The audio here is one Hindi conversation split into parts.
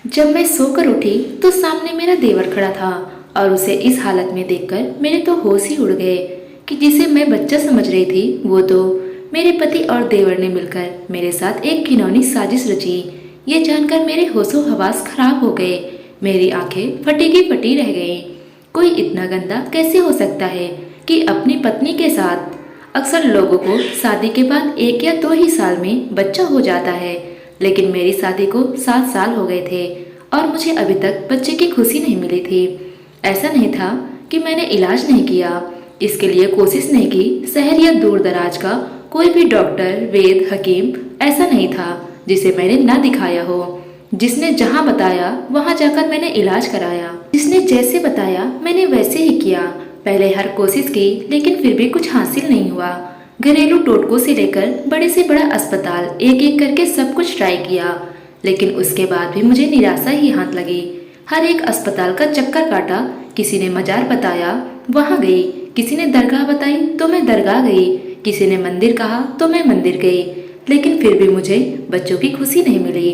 जब मैं सोकर उठी तो सामने मेरा देवर खड़ा था और उसे इस हालत में देखकर मेरे तो होश ही उड़ गए कि जिसे मैं बच्चा समझ रही थी वो तो मेरे पति और देवर ने मिलकर मेरे साथ एक घिनौनी साजिश रची। ये जानकर मेरे होशो हवास खराब हो गए। मेरी आंखें फटी की फटी रह गईं। कोई इतना गंदा कैसे हो सकता है कि अपनी पत्नी के साथ। अक्सर लोगों को शादी के बाद 1 या 2 ही साल में बच्चा हो जाता है, लेकिन मेरी शादी को 7 साल हो गए थे और मुझे अभी तक बच्चे की खुशी नहीं मिली थी। ऐसा नहीं था कि मैंने इलाज नहीं किया, इसके लिए कोशिश नहीं की। शहर या दूर दराज का कोई भी डॉक्टर, वैद्य, हकीम ऐसा नहीं था जिसे मैंने ना दिखाया हो। जिसने जहाँ बताया वहाँ जाकर मैंने इलाज कराया। जिसने जैसे बताया मैंने वैसे ही किया। पहले हर कोशिश की, लेकिन फिर भी कुछ हासिल नहीं हुआ। घरेलू टोटकों से लेकर बड़े से बड़ा अस्पताल एक एक करके सब कुछ ट्राई किया, लेकिन उसके बाद भी मुझे निराशा ही हाथ लगी। हर एक अस्पताल का चक्कर काटा। किसी ने मजार बताया, वहाँ गई। किसी ने दरगाह बताई तो मैं दरगाह गई। किसी ने मंदिर कहा तो मैं मंदिर गई, लेकिन फिर भी मुझे बच्चों की खुशी नहीं मिली।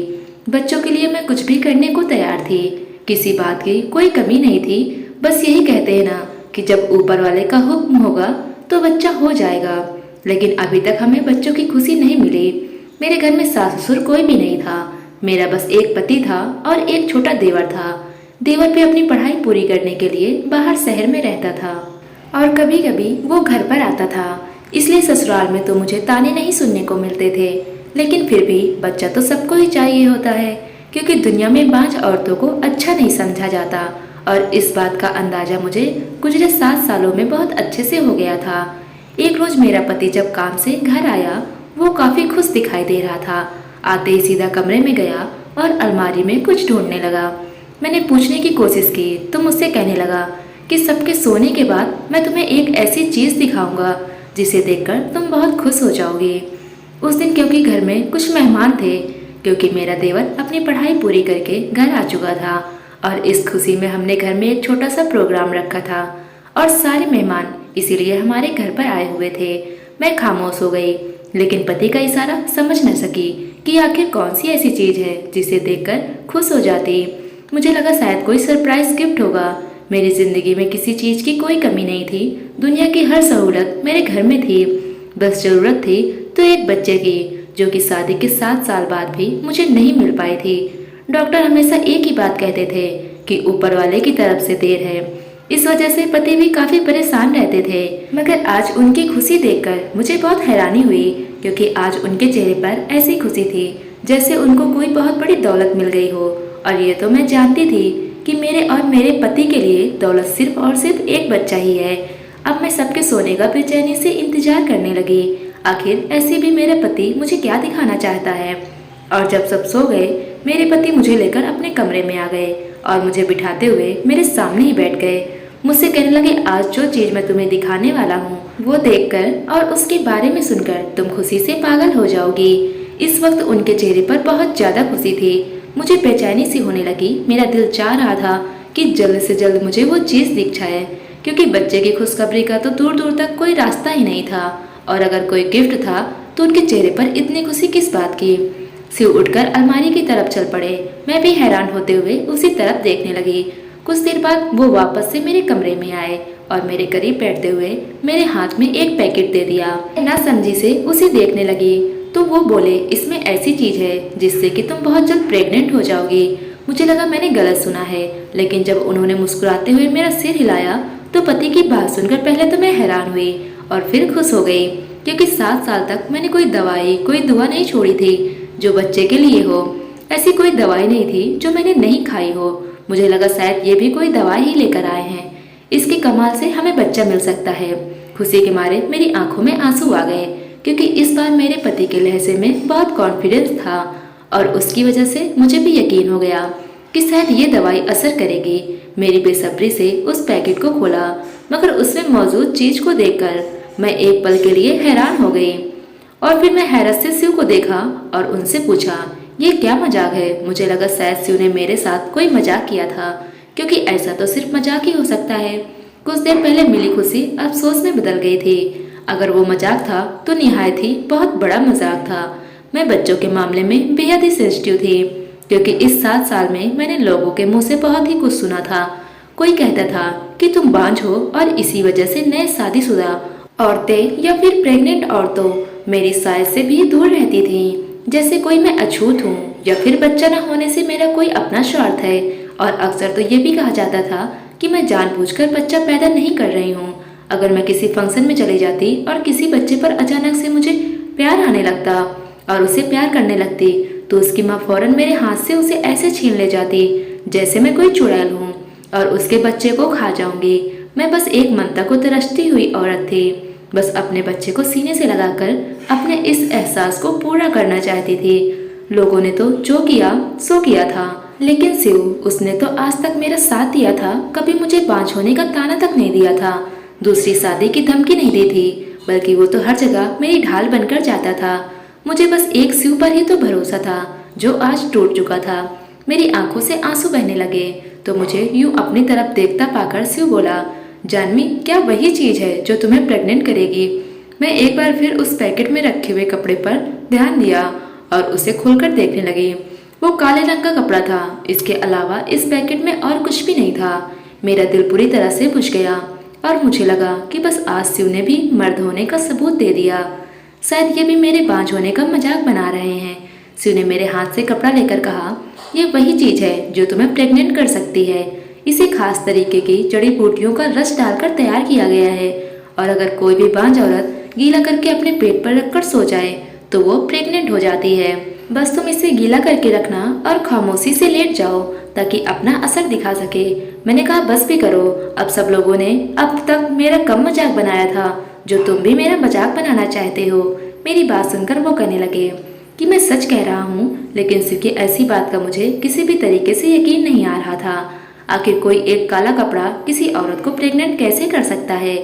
बच्चों के लिए मैं कुछ भी करने को तैयार थी। किसी बात की कोई कमी नहीं थी। बस यही कहते हैं ना कि जब ऊपर वाले का हुक्म होगा तो बच्चा हो जाएगा, लेकिन अभी तक हमें बच्चों की खुशी नहीं मिली। मेरे घर में सास ससुर कोई भी नहीं था। मेरा बस एक पति था और एक छोटा देवर था। देवर भी अपनी पढ़ाई पूरी करने के लिए बाहर शहर में रहता था और कभी कभी वो घर पर आता था। इसलिए ससुराल में तो मुझे ताने नहीं सुनने को मिलते थे, लेकिन फिर भी बच्चा तो सबको ही चाहिए होता है, क्योंकि दुनिया में बांझ औरतों को अच्छा नहीं समझा जाता। और इस बात का अंदाजा मुझे गुजरे 7 सालों में बहुत अच्छे से हो गया था। एक रोज मेरा पति जब काम से घर आया, वो काफी खुश दिखाई दे रहा था। आते ही सीधा कमरे में गया और अलमारी में कुछ ढूंढने लगा। मैंने पूछने की कोशिश की तो मुझसे कहने लगा कि सबके सोने के बाद मैं तुम्हें एक ऐसी चीज दिखाऊंगा जिसे देखकर तुम बहुत खुश हो जाओगी। उस दिन क्योंकि घर में कुछ मेहमान थे, क्योंकि मेरा देवर अपनी पढ़ाई पूरी करके घर आ चुका था और इस खुशी में हमने घर में एक छोटा सा प्रोग्राम रखा था और सारे मेहमान इसीलिए हमारे घर पर आए हुए थे। मैं खामोश हो गई, लेकिन पति का इशारा समझ न सकी कि आखिर कौन सी ऐसी चीज है जिसे देखकर खुश हो जाती। मुझे लगा शायद कोई सरप्राइज गिफ्ट होगा। मेरी जिंदगी में किसी चीज की कोई कमी नहीं थी। दुनिया की हर सहूलत मेरे घर में थी। बस जरूरत थी तो एक बच्चे की, जो कि शादी के 7 साल बाद भी मुझे नहीं मिल पाई थी। डॉक्टर हमेशा एक ही बात कहते थे कि ऊपर वाले की तरफ से देर है। इस वजह से पति भी काफी परेशान रहते थे। मगर आज उनकी खुशी देखकर मुझे बहुत हैरानी हुई, क्योंकि आज उनके चेहरे पर ऐसी खुशी थी जैसे उनको कोई बहुत बड़ी दौलत मिल गई हो। और ये तो मैं जानती थी कि मेरे और मेरे पति के लिए दौलत सिर्फ और सिर्फ एक बच्चा ही है। अब मैं सबके सोने का बेचैनी से इंतजार करने लगी। आखिर ऐसे भी मेरा पति मुझे क्या दिखाना चाहता है। और जब सब सो गए, मेरे पति मुझे लेकर अपने कमरे में आ गए और मुझे बिठाते हुए मेरे सामने ही बैठ गए। मुझसे कहने लगे, आज जो चीज मैं तुम्हें दिखाने वाला हूँ वो देखकर और उसके बारे में सुनकर तुम खुशी से पागल हो जाओगी। इस वक्त उनके चेहरे पर बहुत ज्यादा खुशी थी। मुझे बेचैनी सी होने लगी। मेरा दिल चाह रहा था कि जल्द से जल्द मुझे वो चीज दिख जाए, क्योंकि बच्चे की खुशखबरी का तो दूर दूर तक कोई रास्ता ही नहीं था। और अगर कोई गिफ्ट था तो उनके चेहरे पर इतनी खुशी किस बात की। शिव उठकर अलमारी की तरफ चल पड़े। मैं भी हैरान होते हुए उसी तरफ देखने लगी। कुछ देर बाद वो वापस से मेरे कमरे में आए और मेरे करीब बैठते हुए मेरे हाथ में एक पैकेट दे दिया। ना समझी से उसे देखने लगी तो वो बोले, इसमें ऐसी चीज है जिससे कि तुम बहुत जल्द प्रेग्नेंट हो जाओगी। मुझे लगा मैंने गलत सुना है, लेकिन जब उन्होंने मुस्कुराते हुए मेरा सिर हिलाया तो पति की बात सुनकर पहले तो मैं हैरान हुई और फिर खुश हो गई, क्योंकि 7 साल तक मैंने कोई दवाई, कोई दुआ नहीं छोड़ी थी जो बच्चे के लिए हो। ऐसी कोई दवाई नहीं थी जो मैंने नहीं खाई हो। मुझे लगा शायद ये भी कोई दवाई ही लेकर आए हैं। इसके कमाल से हमें बच्चा मिल सकता है। खुशी के मारे मेरी आंखों में आंसू आ गए, क्योंकि इस बार मेरे पति के लहजे में बहुत कॉन्फिडेंस था और उसकी वजह से मुझे भी यकीन हो गया कि शायद ये दवाई असर करेगी। मेरी बेसब्री से उस पैकेट को खोला, मगर उसमें मौजूद चीज को देखकर मैं एक पल के लिए हैरान हो गई। और फिर मैं हैरत से शिव को देखा और उनसे पूछा, ये क्या मजाक है। मुझे लगा शायद शिव ने मेरे साथ कोई मजाक किया था, क्योंकि ऐसा तो सिर्फ मजाक ही हो सकता है। कुछ देर पहले मिली खुशी अफसोस में बदल गई थी। अगर वो मजाक था तो निहायत ही बहुत बड़ा मजाक था। मैं बच्चों के मामले में बेहद ही सेंसिटिव थी, क्योंकि इस 7 साल में मैंने लोगों के मुंह से बहुत ही कुछ सुना था। कोई कहता था कि तुम बांझ हो और इसी वजह से नए शादीशुदा औरतें या फिर प्रेग्नेंट औरतों मेरी साइज से भी दूर रहती थीं, जैसे कोई मैं अछूत हूँ या फिर बच्चा न होने से मेरा कोई अपना स्वार्थ है। और अक्सर तो ये भी कहा जाता था कि मैं जानबूझकर बच्चा पैदा नहीं कर रही हूँ। अगर मैं किसी फंक्शन में चली जाती और किसी बच्चे पर अचानक से मुझे प्यार आने लगता और उसे प्यार करने लगती तो उसकी माँ फौरन मेरे हाथ से उसे ऐसे छीन ले जाती जैसे मैं कोई चुड़ैल हूँ और उसके बच्चे को खा जाऊंगी। मैं बस एक ममता को तरसती हुई औरत थी, बस अपने बच्चे को सीने से लगाकर अपने इस एहसास को पूरा करना चाहती थी। लोगों ने तो जो किया सो किया था, लेकिन शिव, उसने तो आज तक मेरा साथ दिया था, कभी मुझे बांझ होने का ताना तक नहीं दिया था, दूसरी शादी की धमकी नहीं दी थी, बल्कि वो तो हर जगह मेरी ढाल बनकर जाता था। मुझे बस एक शिव पर ही तो भरोसा था जो आज टूट चुका था। मेरी आंखों से आंसू बहने लगे तो मुझे यूं अपनी तरफ देखता पाकर शिव बोला, जानवी, क्या वही चीज है जो तुम्हें प्रेग्नेंट करेगी? मैं एक बार फिर उस पैकेट में रखे हुए कपड़े पर ध्यान दिया और उसे खोलकर देखने लगी। वो काले रंग का कपड़ा था, इसके अलावा इस पैकेट में और कुछ भी नहीं था। मेरा दिल पूरी तरह से बुझ गया और मुझे लगा कि बस आज शिव ने भी मर्द होने का सबूत दे दिया। शायद ये भी मेरे बांझ होने का मजाक बना रहे हैं। शिव ने मेरे हाथ से कपड़ा लेकर कहा, ये वही चीज है जो तुम्हें प्रेग्नेंट कर सकती है। इसे खास तरीके की जड़ी बूटियों का रस डालकर तैयार किया गया है और अगर कोई भी बांझ औरत गीला करके अपने पेट पर रखकर सो जाए तो वो प्रेग्नेंट हो जाती है। बस तुम इसे गीला करके रखना और खामोशी से लेट जाओ ताकि अपना असर दिखा सके। मैंने कहा, बस भी करो, अब सब लोगों ने अब तक मेरा कम मजाक बनाया था, जो तुम भी मेरा मजाक बनाना चाहते हो। मेरी बात सुनकर वो कहने लगे कि मैं सच कह रहा हूँ, लेकिन शिव की ऐसी बात का मुझे किसी भी तरीके से यकीन नहीं आ रहा था। आखिर कोई एक काला कपड़ा किसी औरत को प्रेग्नेंट कैसे कर सकता है?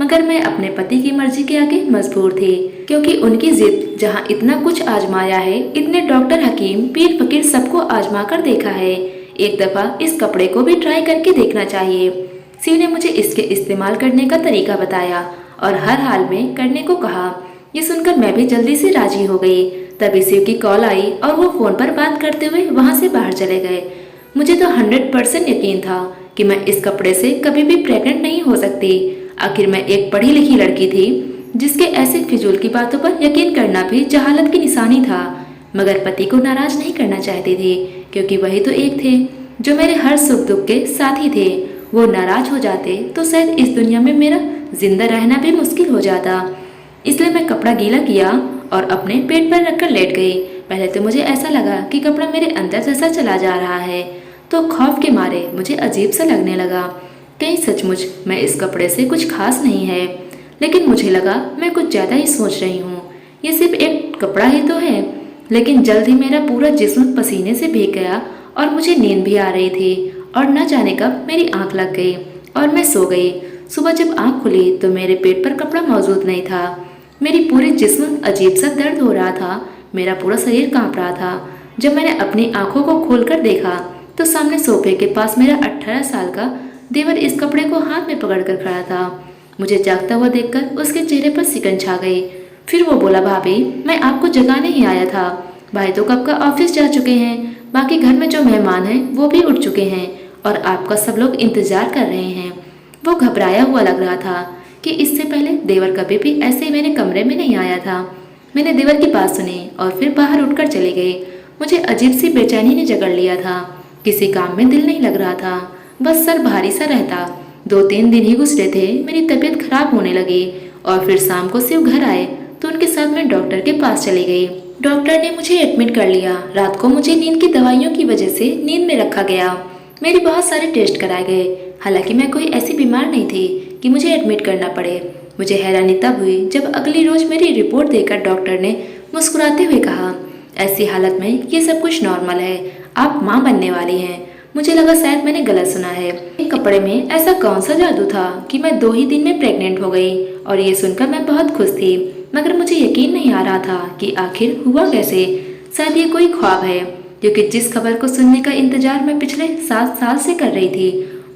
मगर मैं अपने पति की मर्जी के आगे मजबूर थी, क्योंकि उनकी जिद जहाँ इतना कुछ आजमाया है, इतने डॉक्टर, हकीम, पीर फकीर सबको आजमा कर देखा है, एक दफा इस कपड़े को भी ट्राई करके देखना चाहिए। शिव ने मुझे इसके इस्तेमाल करने का तरीका बताया और हर हाल में करने को कहा। ये सुनकर मैं भी जल्दी से राजी हो गई। तभी शिव की कॉल आई और वो फोन पर बात करते हुए वहां से बाहर चले गए। मुझे तो 100% यकीन था कि मैं इस कपड़े से कभी भी प्रेग्नेंट नहीं हो सकती। आखिर मैं एक पढ़ी लिखी लड़की थी जिसके ऐसे फिजूल की बातों पर यकीन करना भी जहालत की निशानी था। मगर पति को नाराज नहीं करना चाहती थी, क्योंकि वही तो एक थे जो मेरे हर सुख दुख के साथी थे। वो नाराज हो जाते तो शायद इस दुनिया में मेरा जिंदा रहना भी मुश्किल हो जाता। इसलिए मैं कपड़ा गीला किया और अपने पेट पर रखकर लेट गई। पहले तो मुझे ऐसा लगा कि कपड़ा मेरे अंदर जैसा चला जा रहा है, तो खौफ के मारे मुझे अजीब सा लगने लगा। कहीं सचमुच मैं इस कपड़े से कुछ खास नहीं है, लेकिन मुझे लगा मैं कुछ ज़्यादा ही सोच रही हूँ। ये सिर्फ एक कपड़ा ही तो है। लेकिन जल्द ही मेरा पूरा जिस्म पसीने से भीग गया और मुझे नींद भी आ रही थी और न जाने कब मेरी आंख लग गई और मैं सो गई। सुबह जब आंख खुली तो मेरे पेट पर कपड़ा मौजूद नहीं था। मेरी पूरे जिस्म अजीब सा दर्द हो रहा था, मेरा पूरा शरीर कांप रहा था। जब मैंने अपनी आंखों को खोलकर देखा तो सामने सोफे के पास मेरा 18 साल का देवर इस कपड़े को हाथ में पकड़कर खड़ा था। मुझे जागता हुआ देखकर उसके चेहरे पर सिकन छा गई। फिर वो बोला, भाभी, मैं आपको जगाने ही आया था। भाई तो कब का ऑफिस जा चुके हैं, बाकी घर में जो मेहमान हैं वो भी उठ चुके हैं और आपका सब लोग इंतजार कर रहे हैं। वो घबराया हुआ लग रहा था कि इससे पहले देवर कभी भी ऐसे ही मेरे कमरे में नहीं आया था। मैंने देवर की बात सुनी और फिर बाहर उठकर चली गई। मुझे अजीब सी बेचैनी ने जकड़ लिया था। किसी काम में दिल नहीं लग रहा था, बस सर भारी सा रहता। 2-3 दिन ही गुजरे थे, मेरी तबीयत खराब होने लगी और फिर शाम को शिव घर आए तो उनके साथ मैं डॉक्टर के पास चली गई। डॉक्टर ने मुझे एडमिट कर लिया। रात को मुझे नींद की दवाइयों की वजह से नींद में रखा गया। मेरे बहुत सारे टेस्ट कराए गए, हालांकि मैं कोई ऐसी बीमार नहीं थी कि मुझे एडमिट करना पड़े। मुझे हैरानी तब हुई जब अगली रोज मेरी रिपोर्ट देखकर डॉक्टर ने मुस्कुराते हुए कहा, ऐसी हालत में ये सब कुछ नॉर्मल है, आप माँ बनने वाली हैं। मुझे लगा शायद मैंने गलत सुना है। एक कपड़े में ऐसा कौन सा जादू था कि मैं 2 ही दिन में प्रेग्नेंट हो गई, और ये सुनकर मैं बहुत खुश थी। मगर मुझे यकीन नहीं आ रहा था कि आखिर हुआ कैसे। शायद ये कोई ख्वाब है, क्योंकि जिस खबर को सुनने का इंतजार मैं पिछले 7 साल से कर रही थी,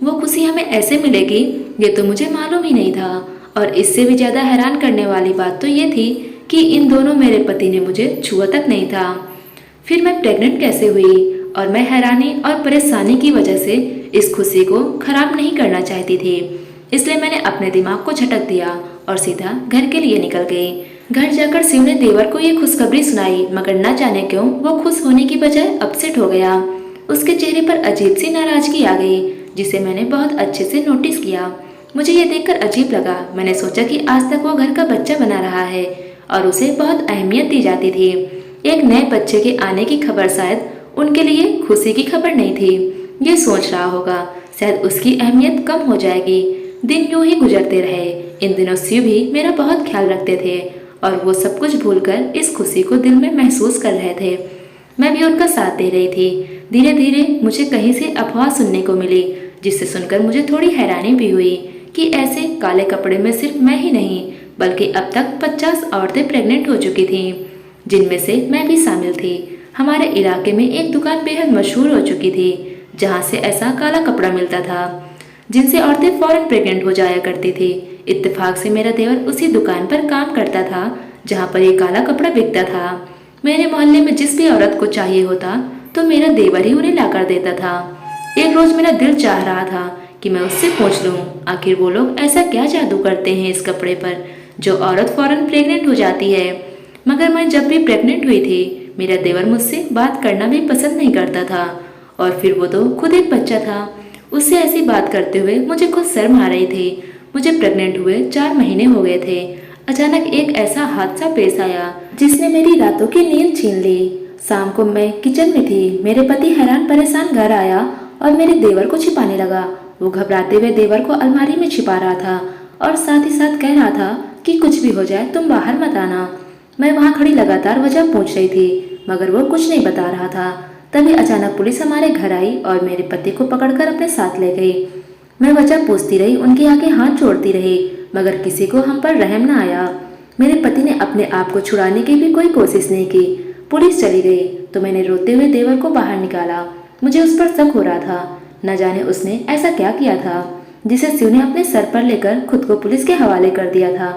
वो खुशी हमें ऐसे मिलेगी ये तो मुझे मालूम ही नहीं था। और इससे भी ज्यादा हैरान करने वाली बात तो ये थी कि इन दोनों मेरे पति ने मुझे छुआ तक नहीं था। फिर मैं प्रेग्नेंट कैसे हुई और मैं हैरानी और परेशानी की वजह से इस खुशी को खराब नहीं करना चाहती थी। इसलिए मैंने अपने दिमाग को झटक दिया और सीधा घर के लिए निकल गई। घर जाकर शिव ने देवर को ये खुशखबरी सुनाई, मगर न जाने क्यों वो खुश होने की बजाय अपसेट हो गया। उसके चेहरे पर अजीब सी नाराजगी आ गई, जिसे मैंने बहुत अच्छे से नोटिस किया। मुझे ये देखकर अजीब लगा। मैंने सोचा कि आज तक वो घर का बच्चा बना रहा है और उसे बहुत अहमियत दी जाती थी। एक नए बच्चे के आने की खबर शायद उनके लिए खुशी की खबर नहीं थी। ये सोच रहा होगा शायद उसकी अहमियत कम हो जाएगी। दिन यूं ही गुजरते रहे। इन दिनों शिव भी मेरा बहुत ख्याल रखते थे और वो सब कुछ भूलकर इस खुशी को दिल में महसूस कर रहे थे। मैं भी उनका साथ दे रही थी। धीरे धीरे मुझे कहीं से अफवाह सुनने को मिली, जिससे सुनकर मुझे थोड़ी हैरानी भी हुई कि ऐसे काले कपड़े में सिर्फ मैं ही नहीं बल्कि अब तक 50 औरतें प्रेग्नेंट हो चुकी थीं, जिनमें से मैं भी शामिल थी। हमारे इलाके में एक दुकान बेहद मशहूर हो चुकी थी, जहाँ से ऐसा काला कपड़ा मिलता था जिनसे औरतें फौरन प्रेग्नेंट हो जाया करती थी। इत्तेफाक से मेरा देवर उसी दुकान पर काम करता था जहाँ पर ये काला कपड़ा बिकता था। मेरे मोहल्ले में जिस भी औरत को चाहिए होता तो मेरा देवर ही उन्हें लाकर देता था। एक रोज मेरा दिल चाह रहा था कि मैं उससे पूछ लूं आखिर वो लोग ऐसा क्या जादू करते हैं इस कपड़े पर जो औरत फौरन प्रेग्नेंट हो जाती है। मगर मैं जब भी प्रेग्नेंट हुई थी मेरा देवर मुझसे बात करना भी पसंद नहीं करता था, और फिर वो तो खुद एक बच्चा था। उससे ऐसी बात करते हुए मुझे खुद शर्म आ रही थी। मुझे प्रेग्नेंट हुए 4 महीने हो गए थे। अचानक एक ऐसा हादसा पेश आया जिसने मेरी रातों की नींद छीन ली। शाम को मैं किचन में थी। मेरे पति हैरान परेशान घर आया और मेरे देवर को छिपाने लगा। वो घबराते हुए देवर को अलमारी में छिपा रहा था और साथ ही साथ कह रहा था कि कुछ भी हो जाए तुम बाहर मत आना। मैं वहाँ खड़ी लगातार वजह पूछ रही थी, मगर वो कुछ नहीं बता रहा था। तभी अचानक पुलिस हमारे घर आई और मेरे पति को पकड़कर अपने साथ ले गई। मैं वजह पूछती रही, उनके आगे हाथ जोड़ती रही, मगर किसी को हम पर रहम न आया। मेरे पति ने अपने आप को छुड़ाने की भी कोई कोशिश नहीं की। पुलिस चली गई तो मैंने रोते हुए देवर को बाहर निकाला। मुझे उस पर शक हो रहा था। न जाने उसने ऐसा क्या किया था जिसे शिव ने अपने सर पर लेकर खुद को पुलिस के हवाले कर दिया था।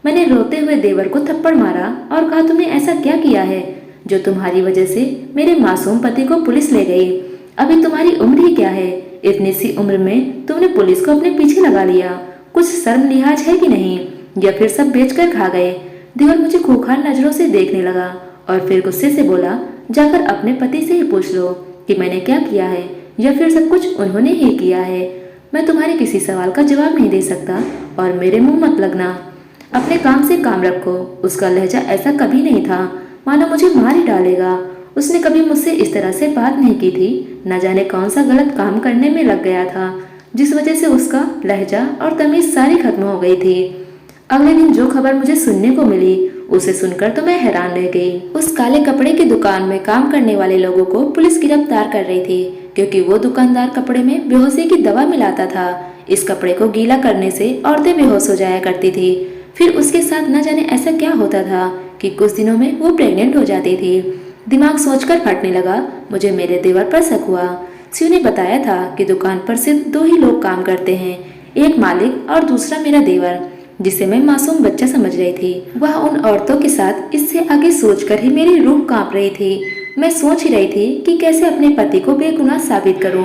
मैंने रोते हुए देवर को थप्पड़ मारा और कहा, तुमने ऐसा क्या किया है जो तुम्हारी वजह से मेरे मासूम पति को पुलिस ले गई। अभी तुम्हारी उम्र ही क्या है? इतनी सी उम्र में तुमने पुलिस को अपने पीछे लगा लिया। कुछ शर्म लिहाज है कि नहीं, या फिर सब बेचकर खा गए? देवर मुझे खूंखार नजरों से देखने लगा और फिर गुस्से से बोला, जाकर अपने पति से ही पूछ लो कि मैंने क्या किया है, या फिर सब कुछ उन्होंने ही किया है। मैं तुम्हारे किसी सवाल का जवाब नहीं दे सकता और मेरे मुंह मत लगना। अपने काम से काम रखो। उसका लहजा ऐसा कभी नहीं था मानो मुझे मार ही डालेगा। उसने कभी मुझसे इस तरह से बात नहीं की थी। न जाने कौन सा गलत काम करने में लग गया था जिस वजह से उसका लहजा और तमीज सारी खत्म हो गई थी। अगले दिन जो खबर मुझे सुनने को मिली उसे सुनकर तो मैं हैरान रह गई। उस काले कपड़े की दुकान में काम करने वाले लोगों को पुलिस गिरफ्तार कर रही थी, क्योंकि वो दुकानदार कपड़े में बेहोशी की दवा मिलाता था। इस कपड़े को गीला करने से औरतें बेहोश हो जाया करती थी। फिर उसके साथ न जाने ऐसा क्या होता था कि कुछ दिनों में वो प्रेग्नेंट हो जाती थी। दिमाग सोचकर फटने लगा। मुझे मेरे देवर पर शक हुआ। शिव ने बताया था कि दुकान पर सिर्फ 2 ही लोग काम करते हैं, एक मालिक और दूसरा मेरा देवर, जिसे मैं मासूम बच्चा समझ रही थी। वह उन औरतों के साथ इससे आगे सोचकर ही मेरी रूह कांप रही थी। मैं सोच ही रही थी कि कैसे अपने पति को बेगुनाह साबित करूं।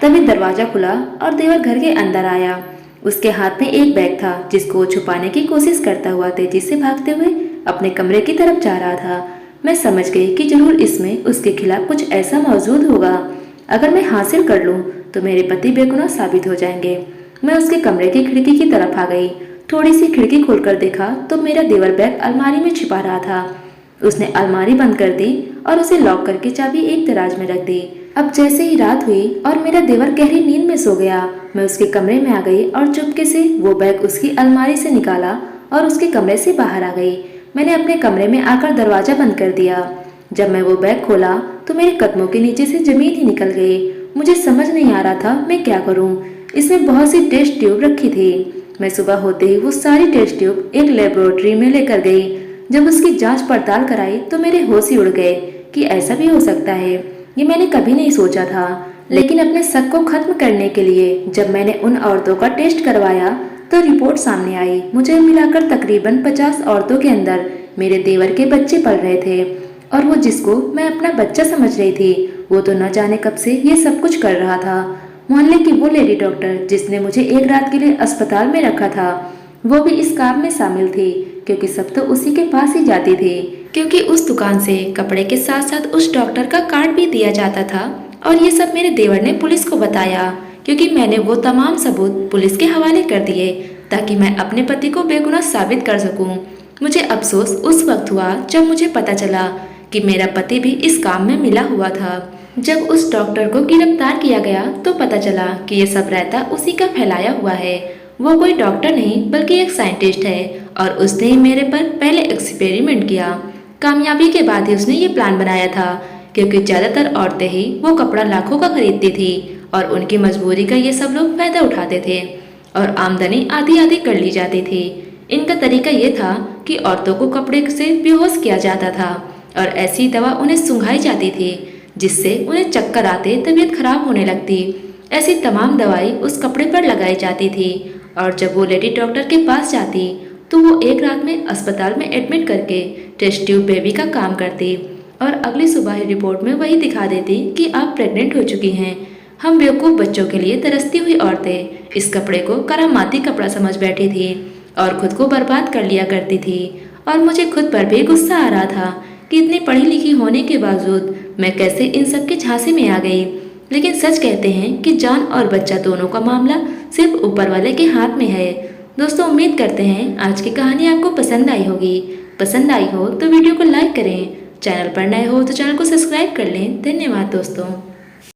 तभी दरवाजा खुला और देवर घर के अंदर आया। उसके हाथ में एक बैग था जिसको वो छुपाने की कोशिश करता हुआ तेजी से भागते हुए अपने कमरे की तरफ जा रहा था। मैं समझ गई कि जरूर इसमें उसके खिलाफ कुछ ऐसा मौजूद होगा। अगर मैं हासिल कर लूं तो मेरे पति बेगुनाह साबित हो जाएंगे। मैं उसके कमरे की खिड़की की तरफ आ गई। थोड़ी सी खिड़की खोलकर देखा तो मेरा देवर बैग अलमारी में छिपा रहा था। उसने अलमारी बंद कर दी और उसे लॉक करके चाबी एक दराज में रख दी। अब जैसे ही रात हुई और मेरा देवर गहरी नींद में सो गया, मैं उसके कमरे में आ गई और चुपके से वो बैग उसकी अलमारी से निकाला और उसके कमरे से बाहर आ गई। मैंने अपने कमरे में आकर दरवाजा बंद कर दिया। जब मैं वो बैग खोला तो मेरे कदमों के नीचे से जमीन ही निकल गई। मुझे समझ नहीं आ रहा था मैं क्या करूं। इसमें बहुत सी टेस्ट ट्यूब रखी थी। मैं सुबह होते ही वो सारी टेस्ट ट्यूब एक लेबोरेटरी में लेकर गई। जब उसकी जांच पड़ताल कराई तो मेरे होश ही उड़ गए कि ऐसा भी हो सकता है। ये मैंने कभी नहीं सोचा था। लेकिन अपने शक को खत्म करने के लिए जब मैंने उन औरतों का टेस्ट करवाया तो रिपोर्ट सामने आई। मुझे मिलाकर तकरीबन 50 औरतों के अंदर मेरे देवर के बच्चे पल रहे थे और वो जिसको मैं अपना बच्चा समझ रही थी वो तो न जाने कब से ये सब कुछ कर रहा था। मोहल्ले की वो लेडी डॉक्टर जिसने मुझे एक रात के लिए अस्पताल में रखा था वो भी इस काम में शामिल थी, क्योंकि सब तो उसी के पास ही जाती थी, क्योंकि उस दुकान से कपड़े के साथ साथ उस डॉक्टर का कार्ड भी दिया जाता था। और ये सब मेरे देवर ने पुलिस को बताया, क्योंकि मैंने वो तमाम सबूत पुलिस के हवाले कर दिए ताकि मैं अपने पति को बेगुनाह साबित कर सकूं। मुझे अफसोस उस वक्त हुआ जब मुझे पता चला कि मेरा पति भी इस काम में मिला हुआ था। जब उस डॉक्टर को गिरफ्तार किया गया तो पता चला कि ये सब रहता उसी का फैलाया हुआ है। वो कोई डॉक्टर नहीं बल्कि एक साइंटिस्ट है और उसने ही मेरे पर पहले एक्सपेरिमेंट किया। कामयाबी के बाद ही उसने ये प्लान बनाया था, क्योंकि ज़्यादातर औरतें ही वो कपड़ा लाखों का खरीदती थी और उनकी मजबूरी का ये सब लोग फायदा उठाते थे और आमदनी आधी आधी कर ली जाती थी। इनका तरीका ये था कि औरतों को कपड़े से बेहोश किया जाता था और ऐसी दवा उन्हें सुंघाई जाती थी जिससे उन्हें चक्कर आते, तबीयत खराब होने लगती। ऐसी तमाम दवाई उस कपड़े पर लगाई जाती थी और जब वो लेडी डॉक्टर के पास जाती तो वो एक रात में अस्पताल में एडमिट करके टेस्ट ट्यूब बेबी का काम करती और अगली सुबह ही रिपोर्ट में वही दिखा देती कि आप प्रेग्नेंट हो चुकी हैं। हम बेवकूफ़ बच्चों के लिए तरसती हुई औरतें इस कपड़े को करामाती कपड़ा समझ बैठी थी और खुद को बर्बाद कर लिया करती थी। और मुझे खुद पर भी गुस्सा आ रहा था कि इतनी पढ़ी लिखी होने के बावजूद मैं कैसे इन सब के झांसे में आ गई। लेकिन सच कहते हैं कि जान और बच्चा दोनों का मामला सिर्फ ऊपर वाले के हाथ में है। दोस्तों, उम्मीद करते हैं आज की कहानी आपको पसंद आई होगी। पसंद आई हो तो वीडियो को लाइक करें, चैनल पर नए हो तो चैनल को सब्सक्राइब कर लें। धन्यवाद दोस्तों।